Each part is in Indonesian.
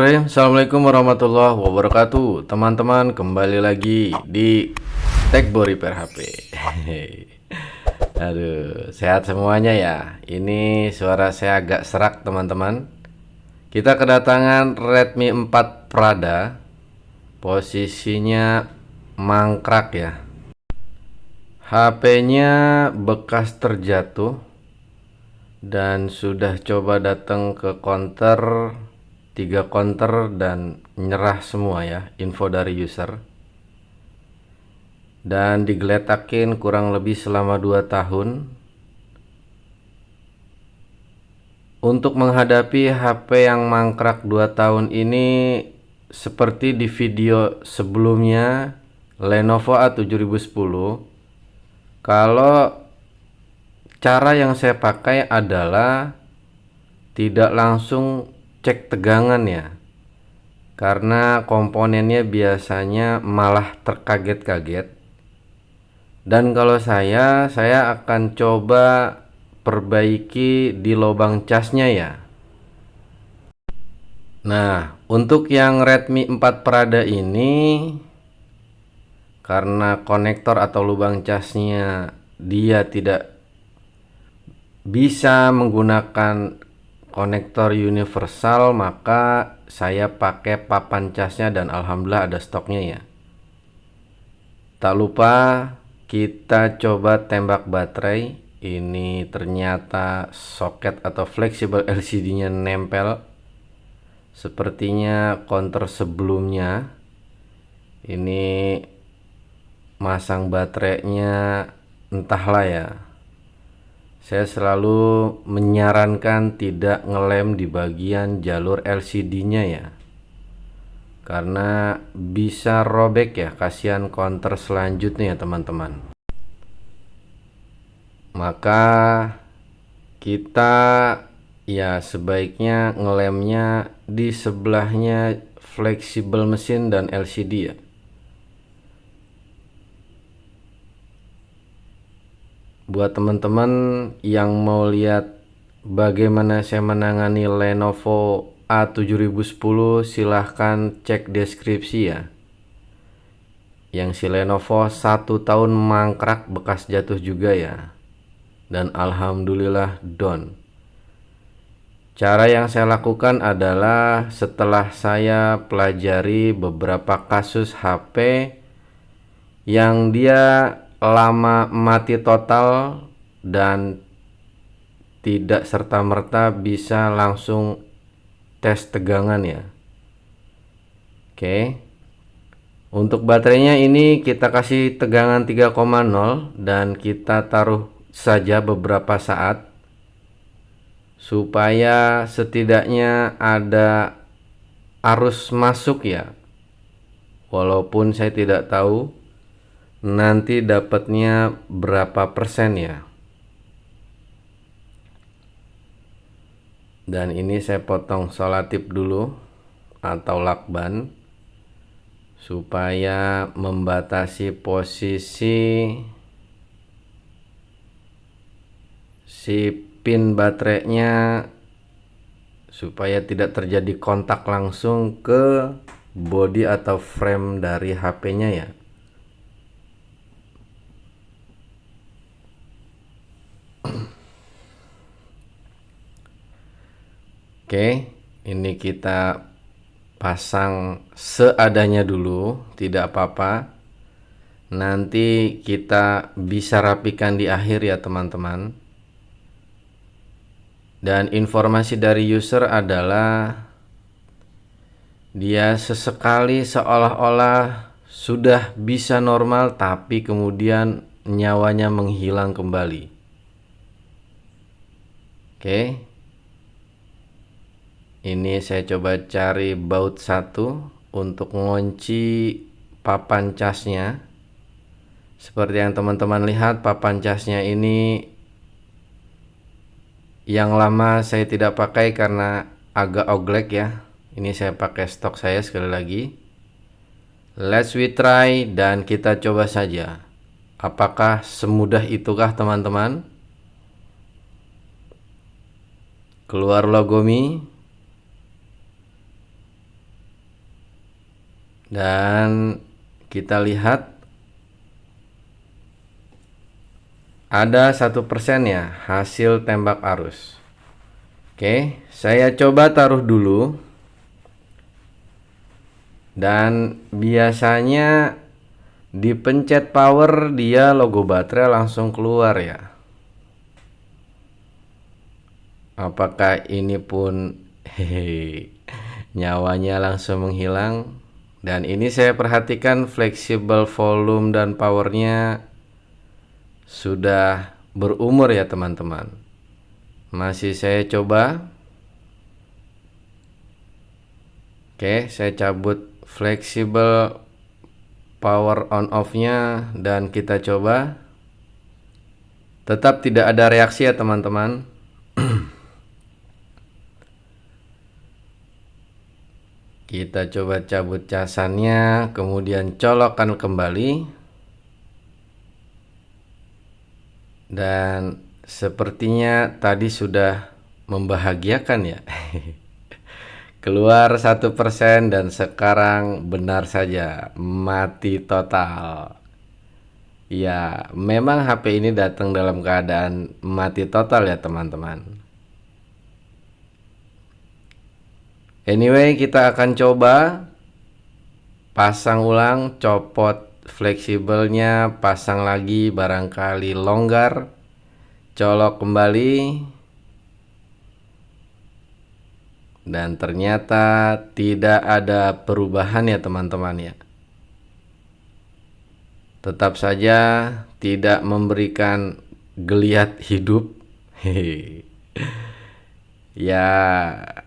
Bismillahirrahmanirrahim. Assalamualaikum warahmatullahi wabarakatuh. Teman-teman, kembali lagi di Techbo Repair HP. Aduh, sehat semuanya ya. Ini suara saya agak serak teman-teman. Kita kedatangan Redmi 4 Prada. Posisinya mangkrak ya. HP-nya bekas terjatuh dan sudah coba datang ke counter, 3 counter, dan nyerah semua ya, info dari user, dan digeletakin kurang lebih selama 2 tahun. Untuk menghadapi HP yang mangkrak 2 tahun ini, seperti di video sebelumnya Lenovo A7010, kalau cara yang saya pakai adalah tidak langsung cek tegangan ya, karena komponennya biasanya malah terkaget-kaget. Dan kalau saya akan coba perbaiki di lubang casnya ya. Nah, untuk yang Redmi 4 Prada ini, karena konektor atau lubang casnya dia tidak bisa menggunakan konektor universal, maka saya pakai papan casnya dan alhamdulillah ada stoknya ya. Tak lupa kita coba tembak baterai. Ini ternyata soket atau fleksibel LCD-nya nempel. Sepertinya counter sebelumnya ini masang baterainya entahlah ya. Saya selalu menyarankan tidak ngelem di bagian jalur LCD-nya ya, karena bisa robek ya, kasihan counter selanjutnya ya teman-teman. Maka kita ya sebaiknya ngelemnya di sebelahnya fleksibel mesin dan LCD ya. Buat teman-teman yang mau lihat bagaimana saya menangani Lenovo A7010, silahkan cek deskripsi ya. Yang si Lenovo 1 tahun mangkrak bekas jatuh juga ya, dan alhamdulillah down. Cara yang saya lakukan adalah setelah saya pelajari beberapa kasus HP yang dia lama mati total dan tidak serta-merta bisa langsung tes tegangan ya. Oke. Untuk baterainya ini kita kasih tegangan 3,0 dan kita taruh saja beberapa saat supaya setidaknya ada arus masuk ya. Walaupun saya tidak tahu nanti dapatnya berapa persen ya. Dan ini saya potong solatip dulu atau lakban supaya membatasi posisi si pin baterainya, supaya tidak terjadi kontak langsung ke bodi atau frame dari HP-nya ya. Oke, ini kita pasang seadanya dulu, tidak apa-apa. Nanti kita bisa rapikan di akhir ya teman-teman. Dan informasi dari user adalah dia sesekali seolah-olah sudah bisa normal, tapi kemudian nyawanya menghilang kembali. Oke. Ini saya coba cari baut 1 untuk ngunci papan casnya. Seperti yang teman-teman lihat, papan casnya ini yang lama saya tidak pakai karena agak oglek ya. Ini saya pakai stok saya sekali lagi. Let's we try dan kita coba saja. Apakah semudah itukah teman-teman? Keluar logo Mi. Dan kita lihat ada 1% ya hasil tembak arus. Oke, saya coba taruh dulu. Dan biasanya dipencet power dia logo baterai langsung keluar ya. Apakah ini pun nyawanya langsung menghilang. Dan ini saya perhatikan fleksibel volume dan powernya sudah berumur ya teman-teman. Masih saya coba. Oke, saya cabut fleksibel power on off nya dan kita coba. Tetap tidak ada reaksi ya teman-teman. Kita coba cabut casannya, kemudian colokkan kembali. Dan sepertinya tadi sudah membahagiakan ya. Keluar 1% dan sekarang benar saja mati total. Ya, memang HP ini datang dalam keadaan mati total ya teman-teman. Anyway, kita akan coba pasang ulang, copot fleksibelnya, pasang lagi barangkali longgar, colok kembali. Dan ternyata tidak ada perubahan ya teman-teman ya. Tetap saja tidak memberikan geliat hidup. Hehehe. Ya,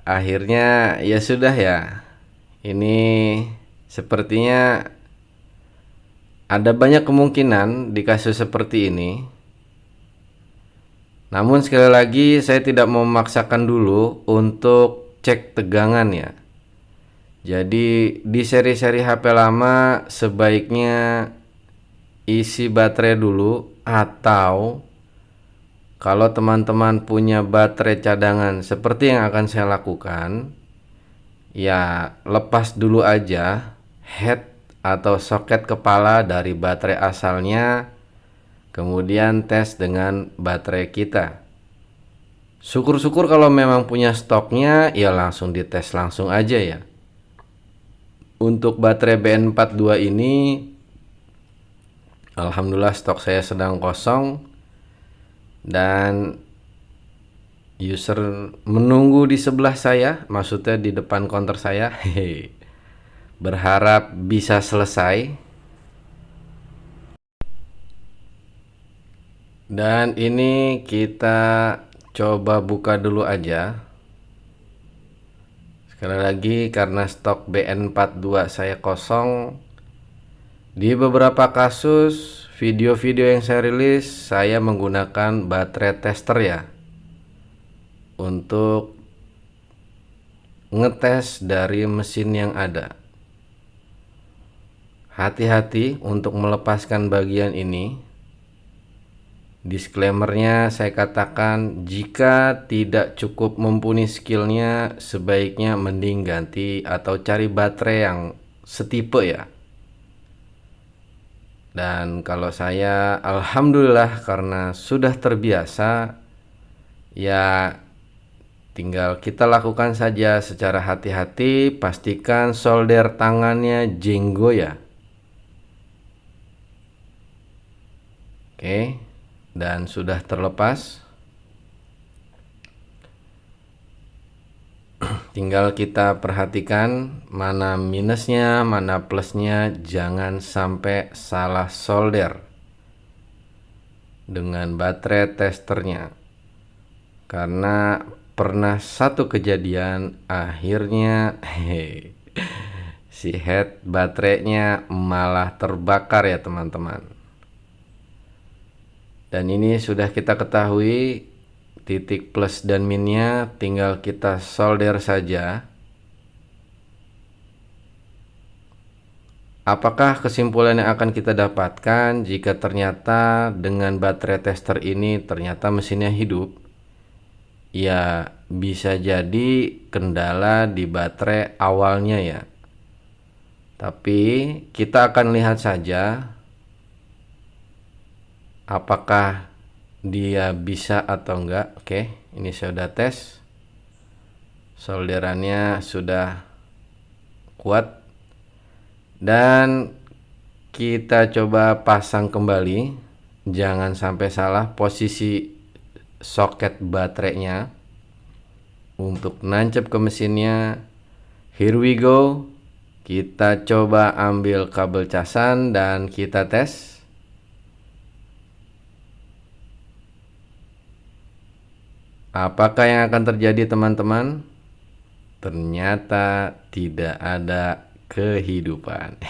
akhirnya ya sudah ya. Ini sepertinya ada banyak kemungkinan di kasus seperti ini. Namun sekali lagi saya tidak mau memaksakan dulu untuk cek tegangan ya. Jadi di seri-seri HP lama sebaiknya isi baterai dulu, atau kalau teman-teman punya baterai cadangan seperti yang akan saya lakukan, ya lepas dulu aja head atau soket kepala dari baterai asalnya, kemudian tes dengan baterai kita. Syukur-syukur kalau memang punya stoknya, ya langsung dites langsung aja ya. Untuk baterai BN42 ini, alhamdulillah stok saya sedang kosong. Dan user menunggu di sebelah saya, maksudnya di depan counter saya. Berharap bisa selesai. Dan ini kita coba buka dulu aja. Sekali lagi, karena stok BN42 saya kosong. Di beberapa kasus video-video yang saya rilis, saya menggunakan baterai tester ya, untuk ngetes dari mesin yang ada. Hati-hati untuk melepaskan bagian ini. Disclaimernya saya katakan, jika tidak cukup mumpuni skillnya, sebaiknya mending ganti atau cari baterai yang setipe ya. Dan kalau saya alhamdulillah karena sudah terbiasa, ya tinggal kita lakukan saja secara hati-hati. Pastikan solder tangannya jenggo ya. Oke, dan sudah terlepas. Tinggal kita perhatikan mana minusnya, mana plusnya. Jangan sampai salah solder dengan baterai testernya. Karena pernah satu kejadian, akhirnya si head baterainya malah terbakar ya teman-teman. Dan ini sudah kita ketahui titik plus dan minnya, tinggal kita solder saja. Apakah kesimpulan yang akan kita dapatkan jika ternyata dengan baterai tester ini ternyata mesinnya hidup? Ya bisa jadi kendala di baterai awalnya ya. Tapi kita akan lihat saja apakah dia bisa atau enggak. Oke, ini saya sudah tes. Solderannya sudah kuat. Dan kita coba pasang kembali. Jangan sampai salah posisi soket baterainya untuk nancep ke mesinnya. Here we go. Kita coba ambil kabel casan dan kita tes. Apakah yang akan terjadi, teman-teman? Ternyata tidak ada kehidupan.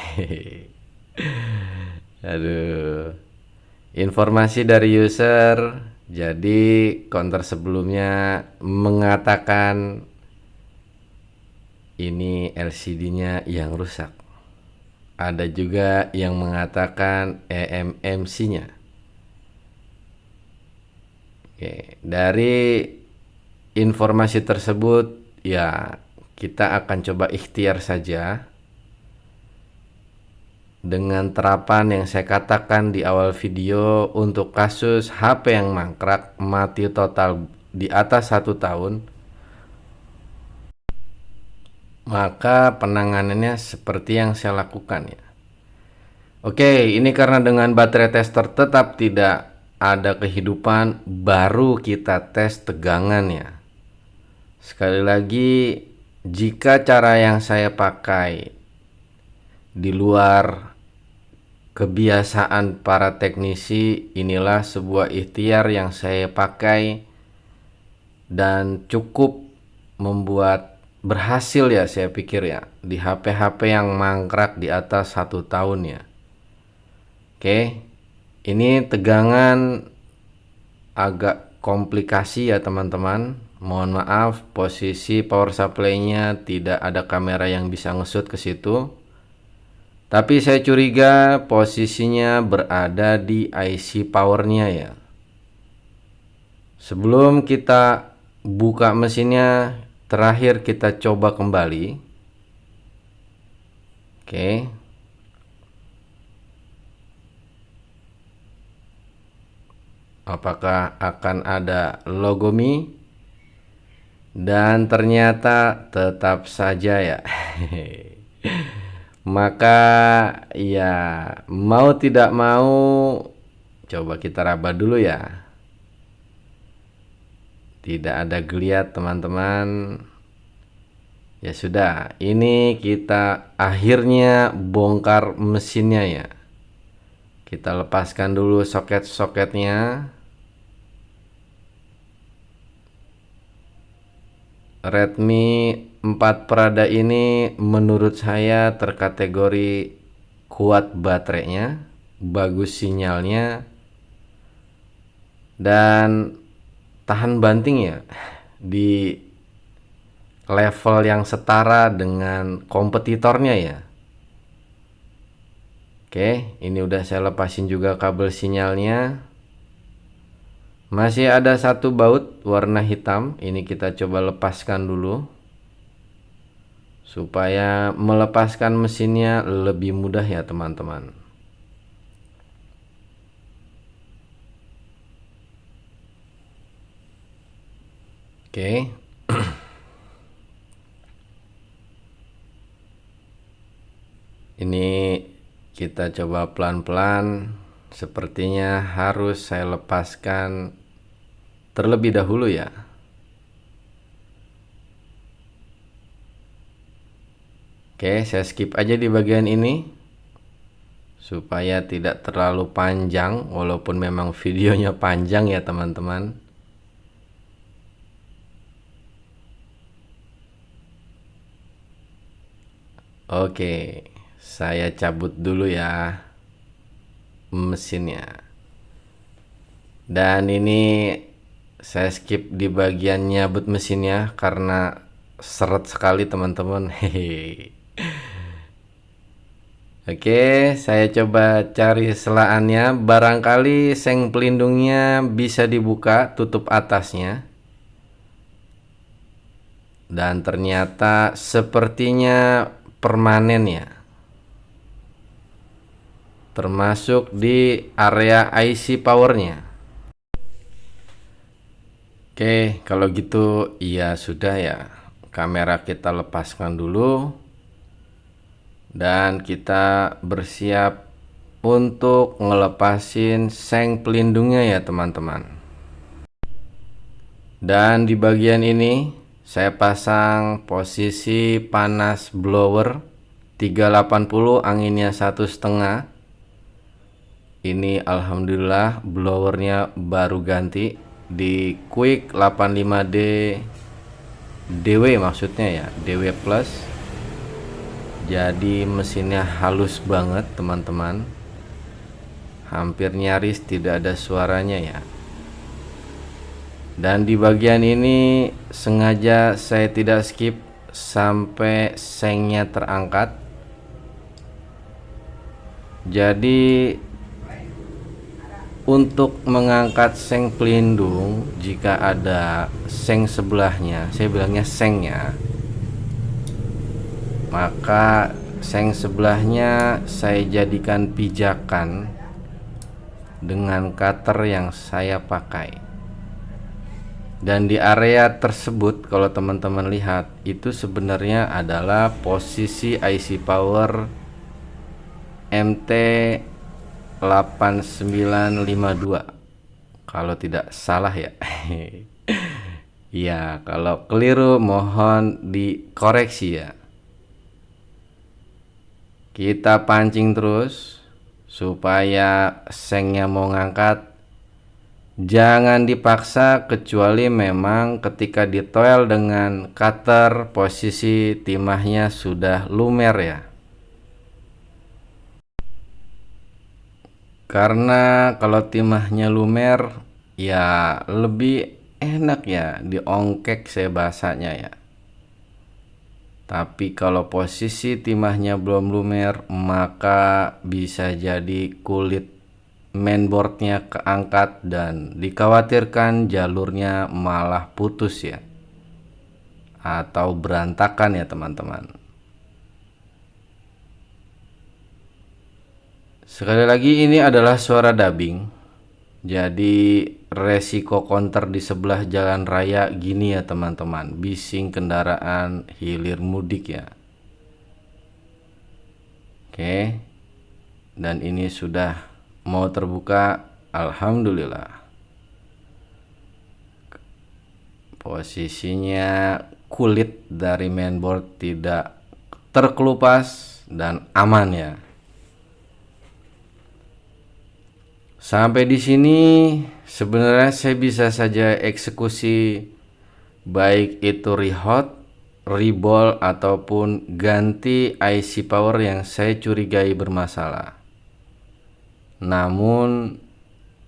Aduh. Informasi dari user. Jadi counter sebelumnya mengatakan ini LCD-nya yang rusak. Ada juga yang mengatakan eMMC-nya. Oke, dari informasi tersebut ya kita akan coba ikhtiar saja dengan terapan yang saya katakan di awal video. Untuk kasus HP yang mangkrak mati total di atas 1 tahun, maka penanganannya seperti yang saya lakukan ya. Oke, ini karena dengan baterai tester tetap tidak ada kehidupan, baru kita tes tegangannya. Sekali lagi, jika cara yang saya pakai di luar kebiasaan para teknisi, inilah sebuah ikhtiar yang saya pakai dan cukup membuat berhasil ya, saya pikir ya, di HP-HP yang mangkrak di atas 1 tahun ya. Oke, ini tegangan agak komplikasi ya teman-teman. Mohon maaf, posisi power supply-nya tidak ada kamera yang bisa ngesut ke situ. Tapi saya curiga posisinya berada di IC powernya ya. Sebelum kita buka mesinnya, terakhir kita coba kembali. Oke. Apakah akan ada logo Mi? Dan ternyata tetap saja ya. Maka ya mau tidak mau, coba kita raba dulu ya. Tidak ada geliat teman-teman. Ya sudah, ini kita akhirnya bongkar mesinnya ya. Kita lepaskan dulu soket-soketnya. Redmi 4 Prada ini menurut saya terkategori kuat baterainya, bagus sinyalnya, dan tahan banting ya di level yang setara dengan kompetitornya ya. Oke, ini udah saya lepasin juga kabel sinyalnya. Masih ada satu baut warna hitam, ini kita coba lepaskan dulu supaya melepaskan mesinnya lebih mudah ya teman-teman. Oke. Ini kita coba pelan-pelan. Sepertinya harus saya lepaskan terlebih dahulu ya. Oke, saya skip aja di bagian ini supaya tidak terlalu panjang, walaupun memang videonya panjang ya teman-teman. Oke, saya cabut dulu ya mesinnya. Dan ini saya skip di bagian nyabut mesinnya karena seret sekali teman-teman. Hehe. Oke, saya coba cari selaannya. Barangkali seng pelindungnya bisa dibuka, tutup atasnya. Dan ternyata sepertinya permanen ya. termasuk di area IC powernya. Oke, kalau gitu ya sudah ya. Kamera kita lepaskan dulu dan kita bersiap untuk ngelepasin seng pelindungnya ya teman-teman. Dan di bagian ini saya pasang posisi panas blower 380, anginnya 1,5. Ini alhamdulillah blowernya baru ganti di Quick 85D DW, maksudnya ya DW plus. Jadi mesinnya halus banget teman-teman, hampir nyaris tidak ada suaranya ya. Dan di bagian ini sengaja saya tidak skip sampai sengnya terangkat. Jadi untuk mengangkat seng pelindung, jika ada seng sebelahnya, saya bilangnya sengnya, maka seng sebelahnya saya jadikan pijakan dengan cutter yang saya pakai. Dan di area tersebut, kalau teman-teman lihat, itu sebenarnya adalah posisi IC power MT 8952 kalau tidak salah ya. Ya, kalau keliru mohon dikoreksi ya. Kita pancing terus supaya sengnya mau ngangkat. Jangan dipaksa, kecuali memang ketika ditoel dengan cutter posisi timahnya sudah lumer ya. Karena kalau timahnya lumer ya lebih enak ya diongkek saya bahasanya ya. Tapi kalau posisi timahnya belum lumer, maka bisa jadi kulit mainboardnya keangkat dan dikhawatirkan jalurnya malah putus ya, atau berantakan ya teman-teman. Sekali lagi, ini adalah suara dubbing. Jadi resiko counter di sebelah jalan raya gini ya teman-teman, bising kendaraan hilir mudik ya. Oke. Dan ini sudah mau terbuka, alhamdulillah. Posisinya kulit dari mainboard tidak terkelupas dan aman ya. Sampai di sini sebenarnya saya bisa saja eksekusi, baik itu rehot, reball, ataupun ganti IC power yang saya curigai bermasalah. Namun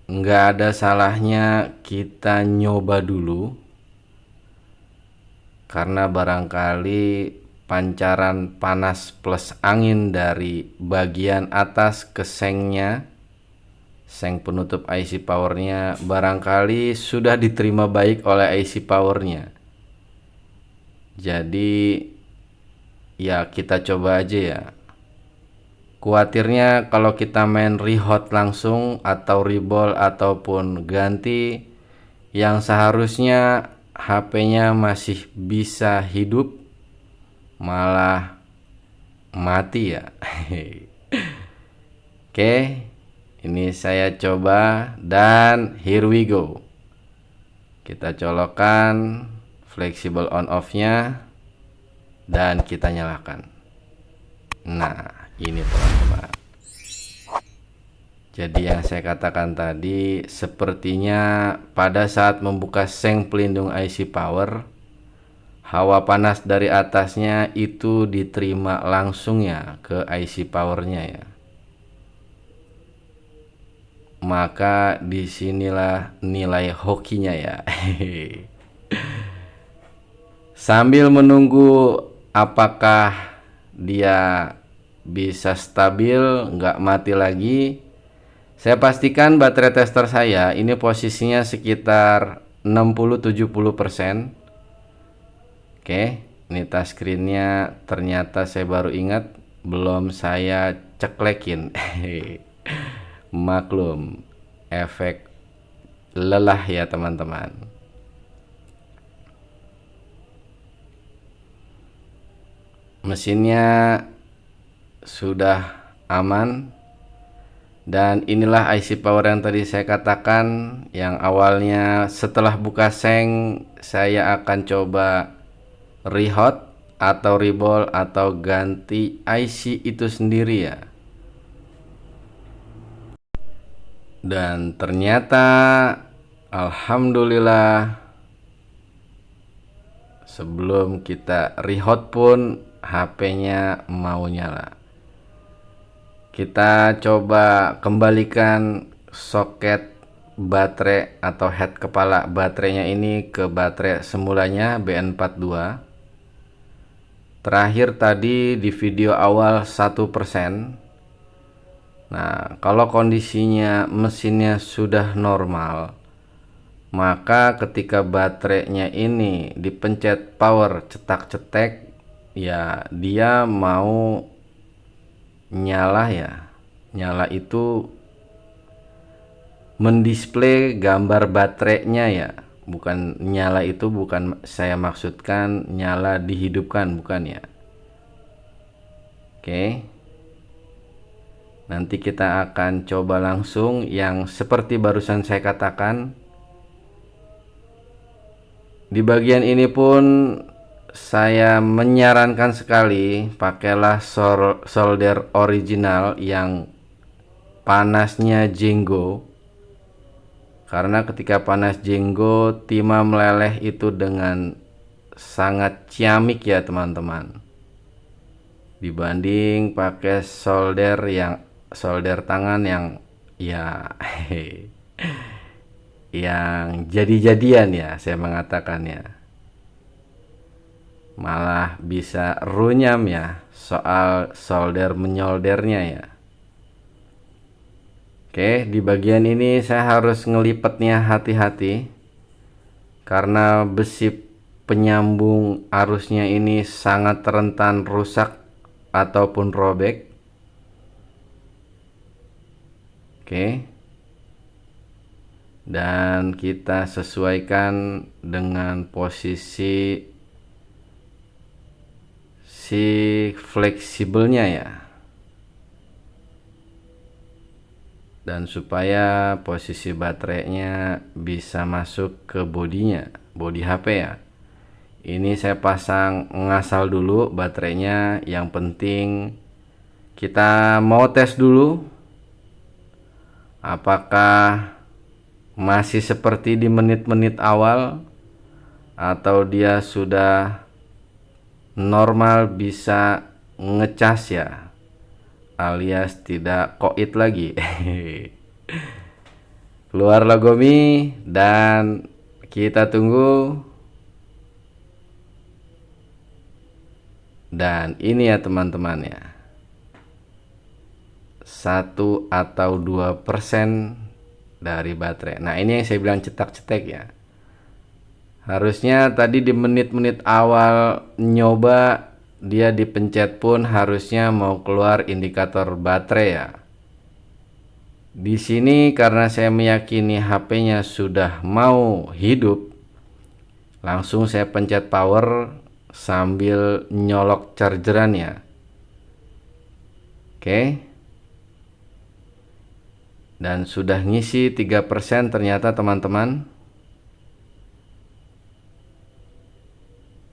nggak ada salahnya kita nyoba dulu, karena barangkali pancaran panas plus angin dari bagian atas ke sengnya, seng penutup IC powernya, barangkali sudah diterima baik oleh IC powernya. Jadi ya kita coba aja ya. Kuatirnya kalau kita main rehot langsung atau reball ataupun ganti, yang seharusnya HP-nya masih bisa hidup, malah mati ya. Oke, ini saya coba dan here we go. Kita colokkan flexible on off nya dan kita nyalakan. Nah, ini teman-teman. Jadi yang saya katakan tadi, sepertinya pada saat membuka seng pelindung IC power, hawa panas dari atasnya itu diterima langsung ya ke IC powernya ya. Maka disinilah nilai hokinya ya. Sambil menunggu apakah dia bisa stabil, nggak mati lagi, saya pastikan baterai tester saya ini posisinya sekitar 60-70%. Oke, ini touchscreennya ternyata saya baru ingat belum saya ceklekin. Maklum, efek lelah ya teman-teman. Mesinnya sudah aman. Dan inilah IC power yang tadi saya katakan, yang awalnya setelah buka seng saya akan coba rehot atau reball atau ganti IC itu sendiri ya. Dan ternyata alhamdulillah sebelum kita rehot pun HP-nya mau nyala. Kita coba kembalikan soket baterai atau head kepala baterainya ini ke baterai semulanya BN42. Terakhir tadi di video awal 1%. Nah, kalau kondisinya mesinnya sudah normal, maka ketika baterainya ini dipencet power cetak-cetek, ya dia mau nyala ya. Nyala itu mendisplay gambar baterainya ya. Bukan nyala itu, bukan saya maksudkan nyala dihidupkan, bukan ya. Oke. Nanti kita akan coba langsung yang seperti barusan saya katakan. Di bagian ini pun saya menyarankan sekali pakailah solder original yang panasnya jenggo, karena ketika panas jenggo timah meleleh itu dengan sangat ciamik ya teman-teman, dibanding pakai solder tangan yang ya yang jadi-jadian ya saya mengatakannya. Malah bisa runyam ya soal solder menyoldernya ya. Oke, di bagian ini saya harus ngelipetnya hati-hati karena besi penyambung arusnya ini sangat rentan rusak ataupun robek. Oke, dan kita sesuaikan dengan posisi si fleksibelnya ya, dan supaya posisi baterainya bisa masuk ke bodinya, bodi HP ya. Ini saya pasang ngasal dulu baterainya. Yang penting kita mau tes dulu apakah masih seperti di menit-menit awal atau dia sudah normal, bisa ngecas ya, alias tidak koit lagi. Keluar logo Mi dan kita tunggu. Dan ini ya teman-teman ya, 1 atau 2% dari baterai. Nah ini yang saya bilang cetak-cetek ya. Harusnya tadi di menit-menit awal nyoba dia dipencet pun harusnya mau keluar indikator baterai ya. Di sini karena saya meyakini HP-nya sudah mau hidup, langsung saya pencet power sambil nyolok chargeran ya. Oke. Dan sudah ngisi 3% ternyata teman-teman.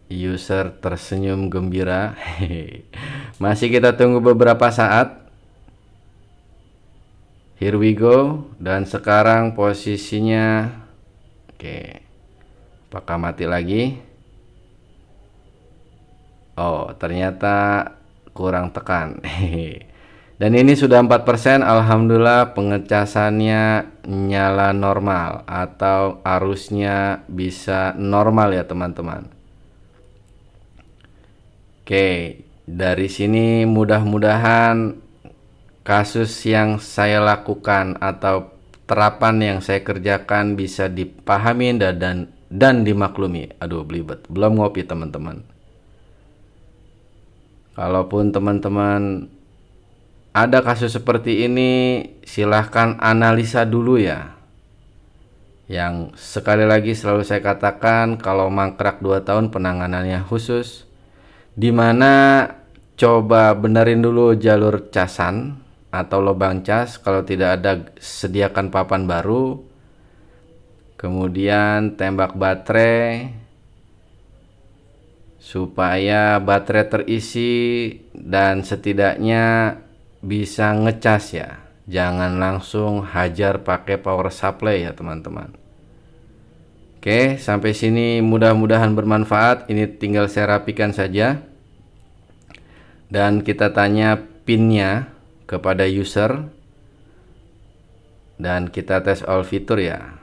User tersenyum gembira. Masih kita tunggu beberapa saat. Here we go. Dan sekarang posisinya, oke, apakah mati lagi? Oh ternyata kurang tekan. Dan ini sudah 4%. Alhamdulillah pengecasannya nyala normal atau arusnya bisa normal ya teman-teman. Oke, dari sini mudah-mudahan kasus yang saya lakukan atau terapan yang saya kerjakan bisa dipahami dan dimaklumi. Aduh, belibet. Belum ngopi teman-teman. Kalaupun teman-teman ada kasus seperti ini, silahkan analisa dulu ya. Yang sekali lagi selalu saya katakan, kalau mangkrak 2 tahun penanganannya khusus, dimana coba benerin dulu jalur casan atau lubang cas. Kalau tidak ada, sediakan papan baru. Kemudian tembak baterai supaya baterai terisi dan setidaknya bisa ngecas ya. Jangan langsung hajar pakai power supply ya teman-teman. Oke, sampai sini mudah-mudahan bermanfaat. Ini tinggal saya rapikan saja. Dan kita tanya pinnya kepada user. Dan kita tes all fitur ya.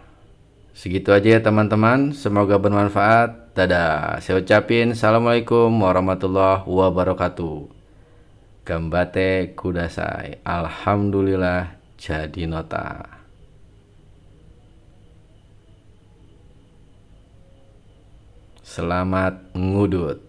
Segitu aja ya teman-teman. Semoga bermanfaat. Dadah. Saya ucapin assalamualaikum warahmatullahi wabarakatuh. Gambate kudasai. Alhamdulillah jadi nota. Selamat ngudut.